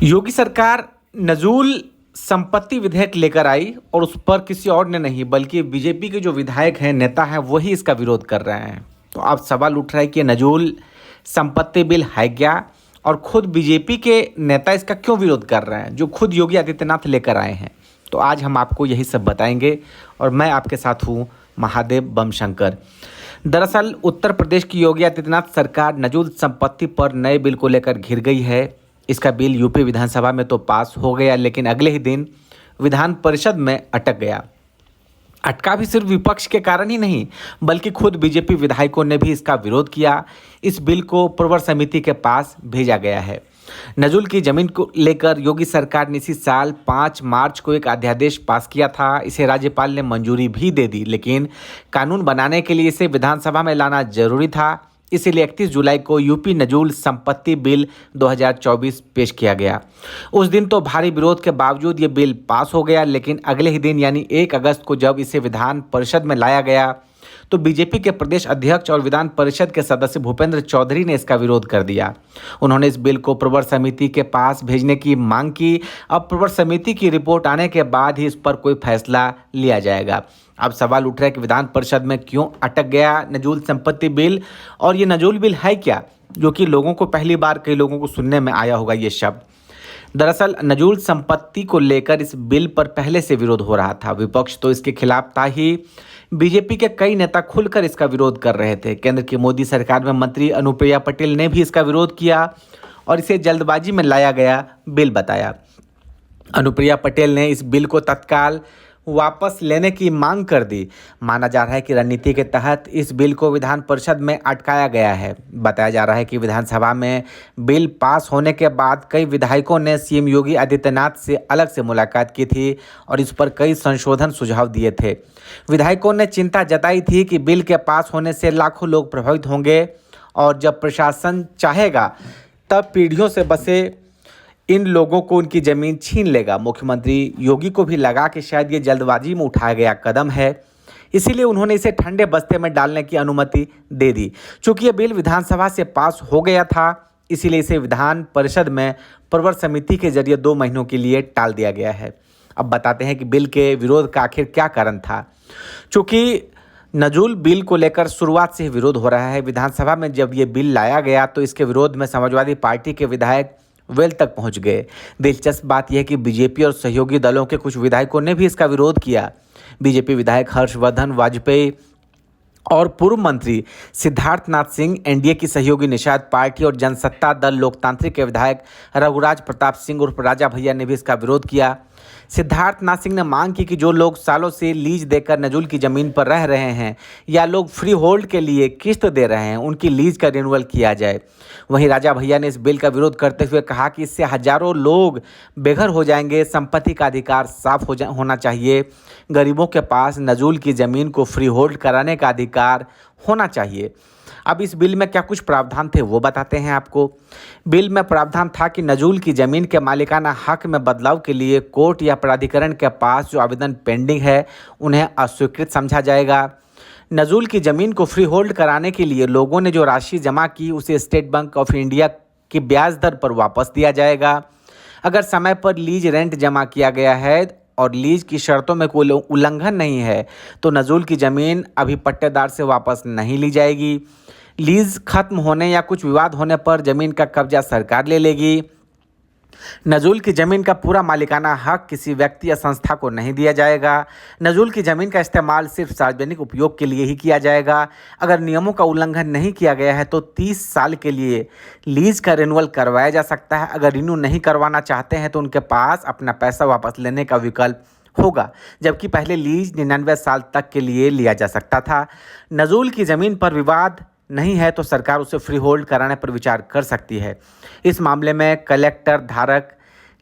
योगी सरकार नजूल संपत्ति विधेयक लेकर आई और उस पर किसी और ने नहीं बल्कि बीजेपी के जो विधायक हैं, नेता हैं, वही इसका विरोध कर रहे हैं। तो अब सवाल उठ रहा है कि ये नजूल संपत्ति बिल है क्या, और खुद बीजेपी के नेता इसका क्यों विरोध कर रहे हैं, जो खुद योगी आदित्यनाथ लेकर आए हैं। तो आज हम आपको यही सब बताएंगे और मैं आपके साथ हूँ महादेव बम शंकर। दरअसल उत्तर प्रदेश की योगी आदित्यनाथ सरकार नजूल संपत्ति पर नए बिल को लेकर घिर गई है। इसका बिल यूपी विधानसभा में तो पास हो गया, लेकिन अगले ही दिन विधान परिषद में अटक गया। अटका भी सिर्फ विपक्ष के कारण ही नहीं, बल्कि खुद बीजेपी विधायकों ने भी इसका विरोध किया। इस बिल को प्रवर समिति के पास भेजा गया है। नजूल की जमीन को लेकर योगी सरकार ने इसी साल 5 मार्च को एक अध्यादेश पास किया था। इसे राज्यपाल ने मंजूरी भी दे दी, लेकिन कानून बनाने के लिए इसे विधानसभा में लाना जरूरी था। इसीलिए 31 जुलाई को यूपी नजूल संपत्ति बिल 2024 पेश किया गया। उस दिन तो भारी विरोध के बावजूद ये बिल पास हो गया, लेकिन अगले ही दिन यानी 1 अगस्त को जब इसे विधान परिषद में लाया गया तो बीजेपी के प्रदेश अध्यक्ष और विधान परिषद के सदस्य भूपेंद्र चौधरी ने इसका विरोध कर दिया। उन्होंने इस बिल को प्रवर समिति के पास भेजने की मांग की। अब प्रवर समिति की रिपोर्ट आने के बाद ही इस पर कोई फैसला लिया जाएगा। अब सवाल उठ रहा है कि विधान परिषद में क्यों अटक गया नजूल संपत्ति बिल, और ये नजूल बिल है क्या, जो कि लोगों को पहली बार कई लोगों को सुनने में आया होगा ये शब्द। दरअसल नजूल संपत्ति को लेकर इस बिल पर पहले से विरोध हो रहा था। विपक्ष तो इसके खिलाफ था ही, बीजेपी के कई नेता खुलकर इसका विरोध कर रहे थे। केंद्र की मोदी सरकार में मंत्री अनुप्रिया पटेल ने भी इसका विरोध किया और इसे जल्दबाजी में लाया गया बिल बताया। अनुप्रिया पटेल ने इस बिल को तत्काल वापस लेने की मांग कर दी। माना जा रहा है कि रणनीति के तहत इस बिल को विधान परिषद में अटकाया गया है। बताया जा रहा है कि विधानसभा में बिल पास होने के बाद कई विधायकों ने सीएम योगी आदित्यनाथ से अलग से मुलाकात की थी और इस पर कई संशोधन सुझाव दिए थे। विधायकों ने चिंता जताई थी कि बिल के पास होने से लाखों लोग प्रभावित होंगे और जब प्रशासन चाहेगा तब पीढ़ियों से बसे इन लोगों को उनकी ज़मीन छीन लेगा। मुख्यमंत्री योगी को भी लगा कि शायद ये जल्दबाजी में उठाया गया कदम है, इसीलिए उन्होंने इसे ठंडे बस्ते में डालने की अनुमति दे दी। चूँकि ये बिल विधानसभा से पास हो गया था, इसीलिए इसे विधान परिषद में प्रवर समिति के जरिए 2 महीनों के लिए टाल दिया गया है। अब बताते हैं कि बिल के विरोध का आखिर क्या कारण था। चूँकि नजूल बिल को लेकर शुरुआत से ही विरोध हो रहा है। विधानसभा में जब ये बिल लाया गया तो इसके विरोध में समाजवादी पार्टी के विधायक वेल तक पहुंच गए। दिलचस्प बात यह है कि बीजेपी और सहयोगी दलों के कुछ विधायकों ने भी इसका विरोध किया। बीजेपी विधायक हर्षवर्धन वाजपेयी और पूर्व मंत्री सिद्धार्थनाथ सिंह, एनडीए की सहयोगी निषाद पार्टी और जनसत्ता दल लोकतांत्रिक के विधायक रघुराज प्रताप सिंह उर्फ राजा भैया ने भी इसका विरोध किया। सिद्धार्थनाथ सिंह ने मांग की कि जो लोग सालों से लीज देकर नजूल की ज़मीन पर रह रहे हैं या लोग फ्री होल्ड के लिए किस्त दे रहे हैं, उनकी लीज का रिन्यूअल किया जाए। वहीं राजा भैया ने इस बिल का विरोध करते हुए कहा कि इससे हजारों लोग बेघर हो जाएंगे। संपत्ति का अधिकार साफ होना चाहिए। गरीबों के पास नजूल की ज़मीन को फ्री होल्ड कराने का अधिकार होना चाहिए। अब इस बिल में क्या कुछ प्रावधान थे वो बताते हैं आपको। बिल में प्रावधान था कि नजूल की ज़मीन के मालिकाना हक में बदलाव के लिए कोर्ट या प्राधिकरण के पास जो आवेदन पेंडिंग है उन्हें अस्वीकृत समझा जाएगा। नजूल की ज़मीन को फ्री होल्ड कराने के लिए लोगों ने जो राशि जमा की उसे स्टेट बैंक ऑफ इंडिया की ब्याज दर पर वापस दिया जाएगा। अगर समय पर लीज रेंट जमा किया गया है और लीज की शर्तों में कोई उल्लंघन नहीं है तो नजूल की ज़मीन अभी पट्टेदार से वापस नहीं ली जाएगी। लीज खत्म होने या कुछ विवाद होने पर ज़मीन का कब्जा सरकार ले लेगी। नजूल की ज़मीन का पूरा मालिकाना हक किसी व्यक्ति या संस्था को नहीं दिया जाएगा। नजूल की ज़मीन का इस्तेमाल सिर्फ सार्वजनिक उपयोग के लिए ही किया जाएगा। अगर नियमों का उल्लंघन नहीं किया गया है तो 30 साल के लिए लीज का रिन्यूअल करवाया जा सकता है। अगर रिन्यू नहीं करवाना चाहते हैं तो उनके पास अपना पैसा वापस लेने का विकल्प होगा, जबकि पहले लीज 99 साल तक के लिए लिया जा सकता था। नजूल की ज़मीन पर विवाद नहीं है तो सरकार उसे फ्री होल्ड कराने पर विचार कर सकती है। इस मामले में कलेक्टर धारक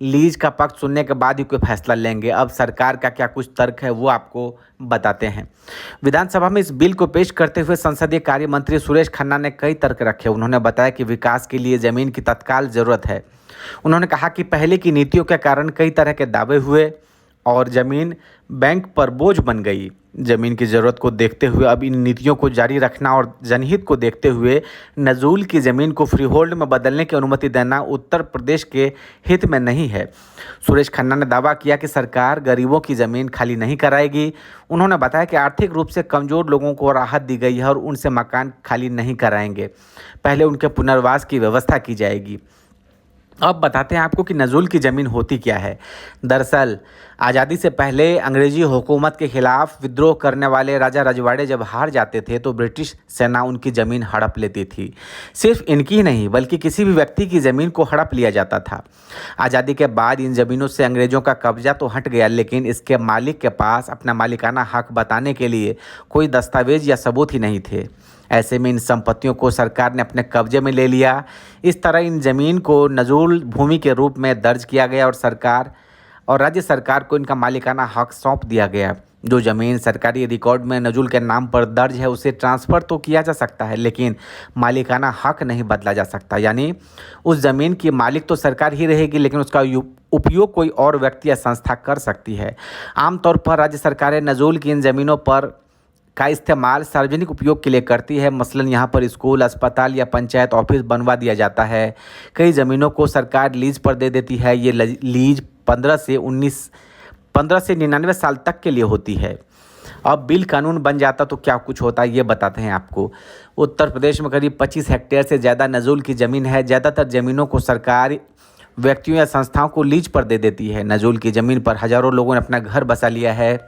लीज का पक्ष सुनने के बाद ही कोई फैसला लेंगे। अब सरकार का क्या कुछ तर्क है वो आपको बताते हैं। विधानसभा में इस बिल को पेश करते हुए संसदीय कार्य मंत्री सुरेश खन्ना ने कई तर्क रखे। उन्होंने बताया कि विकास के लिए ज़मीन की तत्काल ज़रूरत है। उन्होंने कहा कि पहले की नीतियों के कारण कई तरह के दावे हुए और ज़मीन बैंक पर बोझ बन गई। ज़मीन की ज़रूरत को देखते हुए अब इन नीतियों को जारी रखना और जनहित को देखते हुए नजूल की ज़मीन को फ्री होल्ड में बदलने की अनुमति देना उत्तर प्रदेश के हित में नहीं है। सुरेश खन्ना ने दावा किया कि सरकार गरीबों की ज़मीन खाली नहीं कराएगी। उन्होंने बताया कि आर्थिक रूप से कमज़ोर लोगों को राहत दी गई है और उनसे मकान खाली नहीं कराएंगे, पहले उनके पुनर्वास की व्यवस्था की जाएगी। अब बताते हैं आपको कि नज़ुल की ज़मीन होती क्या है। दरअसल आज़ादी से पहले अंग्रेजी हुकूमत के खिलाफ विद्रोह करने वाले राजा रजवाड़े जब हार जाते थे तो ब्रिटिश सेना उनकी ज़मीन हड़प लेती थी। सिर्फ इनकी ही नहीं बल्कि किसी भी व्यक्ति की ज़मीन को हड़प लिया जाता था। आज़ादी के बाद इन ज़मीनों से अंग्रेज़ों का कब्जा तो हट गया, लेकिन इसके मालिक के पास अपना मालिकाना हक बताने के लिए कोई दस्तावेज या सबूत ही नहीं थे। ऐसे में इन संपत्तियों को सरकार ने अपने कब्जे में ले लिया। इस तरह इन ज़मीन को नज़ुल भूमि के रूप में दर्ज किया गया और सरकार और राज्य सरकार को इनका मालिकाना हक सौंप दिया गया। जो ज़मीन सरकारी रिकॉर्ड में नज़ुल के नाम पर दर्ज है उसे ट्रांसफ़र तो किया जा सकता है, लेकिन मालिकाना हक नहीं बदला जा सकता। यानी उस ज़मीन की मालिक तो सरकार ही रहेगी, लेकिन उसका उपयोग कोई और व्यक्ति या संस्था कर सकती है। आमतौर पर राज्य सरकारें नज़ुल की इन ज़मीनों पर का इस्तेमाल सार्वजनिक उपयोग के लिए करती है। मसलन यहाँ पर स्कूल, अस्पताल या पंचायत ऑफिस बनवा दिया जाता है। कई ज़मीनों को सरकार लीज पर दे देती है। ये लीज 15 से 99 साल तक के लिए होती है। अब बिल कानून बन जाता तो क्या कुछ होता है ये बताते हैं आपको। उत्तर प्रदेश में करीब 25 हेक्टेयर से ज़्यादा नज़ुल की ज़मीन है। ज़्यादातर ज़मीनों को सरकार व्यक्तियों या संस्थाओं को लीज पर दे देती है। नज़ुल की ज़मीन पर हज़ारों लोगों ने अपना घर बसा लिया है।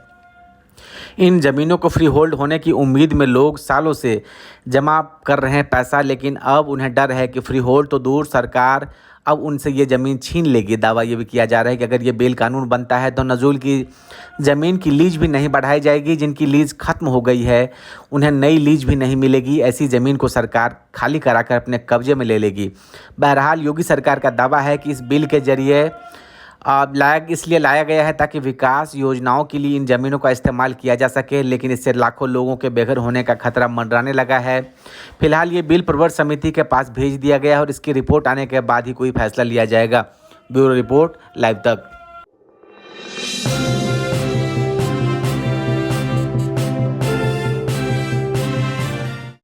इन ज़मीनों को फ्री होल्ड होने की उम्मीद में लोग सालों से जमा कर रहे हैं पैसा, लेकिन अब उन्हें डर है कि फ्री होल्ड तो दूर, सरकार अब उनसे ये ज़मीन छीन लेगी। दावा ये भी किया जा रहा है कि अगर ये बिल कानून बनता है तो नज़ुल की ज़मीन की लीज भी नहीं बढ़ाई जाएगी। जिनकी लीज ख़त्म हो गई है उन्हें नई लीज भी नहीं मिलेगी। ऐसी ज़मीन को सरकार खाली कराकर अपने कब्जे में ले लेगी। बहरहाल योगी सरकार का दावा है कि इस बिल के जरिए इसलिए लाया गया है ताकि विकास योजनाओं के लिए इन ज़मीनों का इस्तेमाल किया जा सके, लेकिन इससे लाखों लोगों के बेघर होने का खतरा मंडराने लगा है। फिलहाल ये बिल प्रवर समिति के पास भेज दिया गया है और इसकी रिपोर्ट आने के बाद ही कोई फैसला लिया जाएगा। ब्यूरो रिपोर्ट, लाइव तक।